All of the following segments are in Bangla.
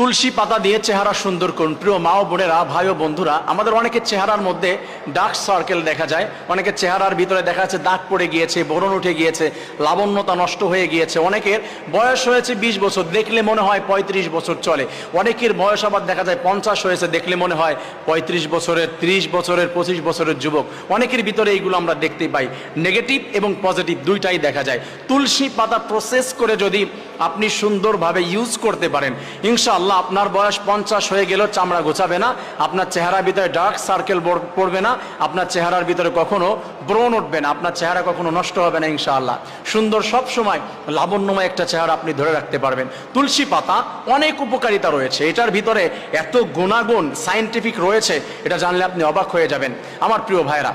তুলসী পাতা দিয়ে চেহারা সুন্দর করুন। প্রিয় মা ও বোনেরা, ভাই ও বন্ধুরা, আমাদের অনেকের চেহারার মধ্যে ডার্ক সার্কেল দেখা যায়, অনেকের চেহারার ভিতরে দেখা যাচ্ছে দাগ পড়ে গিয়েছে, ব্রণ উঠে গিয়েছে, লাবণ্যতা নষ্ট হয়ে গিয়েছে। অনেকের বয়স হয়েছে 20 বছর, দেখলে মনে হয় 35 বছর চলে। অনেকের বয়স আবার দেখা যায় 50 হয়েছে, দেখলে মনে হয় 35 বছরের, 30 বছরের, 25 বছরের যুবক। অনেকের ভিতরে এইগুলো আমরা দেখতে পাই, নেগেটিভ এবং পজিটিভ দুইটাই দেখা যায়। তুলসী পাতা প্রসেস করে যদি আপনি সুন্দরভাবে ইউজ করতে পারেন, ইনশাআল্লাহ আপনার বয়স 50 হয়ে গেলেও চামড়া গোছাবে না, আপনার চেহারার ভিতরে ডার্ক সার্কেল পড়বে না, আপনার চেহারার ভিতরে কখনো ব্রণ উঠবে না, আপনার চেহারা কখনো নষ্ট হবে না। ইনশাআল্লাহ সুন্দর, সব সময় লাবণ্যময় একটা চেহারা আপনি ধরে রাখতে পারবেন। তুলসী পাতা অনেক উপকারিতা রয়েছে, এটার ভিতরে এত গুণাগুণ সায়েন্টিফিক রয়েছে, এটা জানলে আপনি অবাক হয়ে যাবেন। আমার প্রিয় ভাইরা,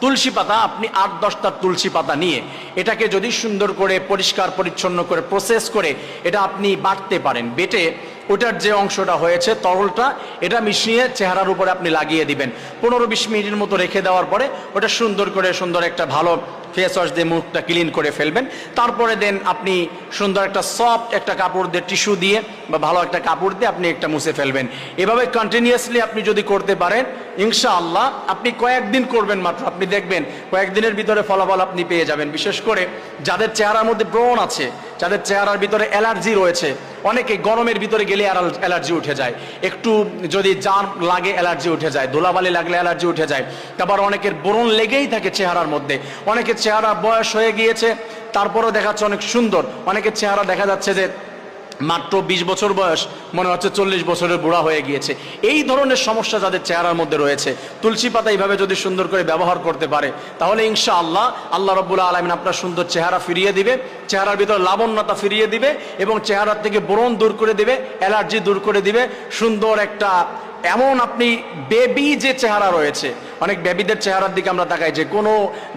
তুলসী পাতা আপনি 8-10টা তুলসী পাতা নিয়ে এটাকে যদি সুন্দর করে পরিষ্কার পরিচ্ছন্ন করে প্রসেস করে এটা আপনি বাটতে পারেন, বেটে ওটার যে অংশটা হয়েছে তরলটা এটা মিশিয়ে চেহারার উপরে আপনি লাগিয়ে দিবেন। 15-20 মিনিটের মতো রেখে দেওয়ার পরে ওটা সুন্দর করে সুন্দর একটা ভালো ফেস ওয়াশ দিয়ে মুখটা ক্লিন করে ফেলবেন। তারপরে দেন আপনি সুন্দর একটা সফট একটা কাপড় দিয়ে, টিস্যু দিয়ে বা ভালো একটা কাপড় দিয়ে আপনি একটা মুছে ফেলবেন। এভাবে কন্টিনিউয়াসলি আপনি যদি করতে পারেন, ইনশাআল্লাহ আপনি কয়েকদিন করবেন মাত্র, আপনি দেখবেন কয়েকদিনের ভিতরে ফলাফল আপনি পেয়ে যাবেন। বিশেষ করে যাদের চেহারার মধ্যে ব্রণ আছে, যাদের চেহারার ভিতরে অ্যালার্জি রয়েছে, অনেকে গরমের ভিতরে গেলে অ্যালার্জি উঠে যায়, একটু যদি জাম লাগে অ্যালার্জি উঠে যায়, ধুলাবালি লাগলে অ্যালার্জি উঠে যায়। তারপর অনেকের ব্রণ লেগেই থাকে চেহারার মধ্যে। অনেকের চেহারা বয়স হয়ে গিয়েছে তারপরও দেখাচ্ছে অনেক সুন্দর, অনেকের চেহারা দেখা যাচ্ছে যে মাত্র 20 বছর বয়স, মনে হচ্ছে 40 বছরের বুড়া হয়ে গিয়েছে। এই ধরনের সমস্যা যাদের চেহারার মধ্যে রয়েছে, তুলসী পাতা এইভাবে যদি সুন্দর করে ব্যবহার করতে পারে, তাহলে ইনশাআল্লাহ আল্লাহ রাব্বুল আলামিন আপনার সুন্দর চেহারা ফিরিয়ে দিবে, চেহারার ভিতরে লাবণ্যতা ফিরিয়ে দিবে এবং চেহারার থেকে ব্রণ দূর করে দিবে, অ্যালার্জি দূর করে দিবে। সুন্দর একটা এমন আপনি বেবি যে চেহারা রয়েছে, অনেক বেবিদের চেহারার দিকে আমরা তাকাই যে কোনো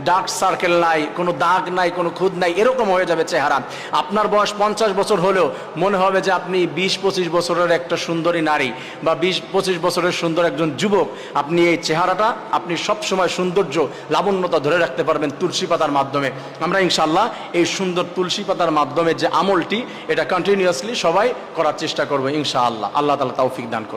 ডার্ক সার্কেল নাই, কোনো দাগ নাই, কোনো খুদ নাই, এরকম হয়ে যাবে চেহারা। আপনার বয়স 50 বছর হলেও মনে হবে যে আপনি 20-25 বছরের একটা সুন্দরী নারী বা 20-25 বছরের সুন্দর একজন যুবক। আপনি এই চেহারাটা আপনি সবসময় সৌন্দর্য লাবণ্যতা ধরে রাখতে পারবেন তুলসী পাতার মাধ্যমে। আমরা ইনশাআল্লাহ এই সুন্দর তুলসী পাতার মাধ্যমে যে আমলটি, এটা কন্টিনিউয়াসলি সবাই করার চেষ্টা করবো ইনশাআল্লাহ। আল্লাহ তাআলা তৌফিক দান করুন।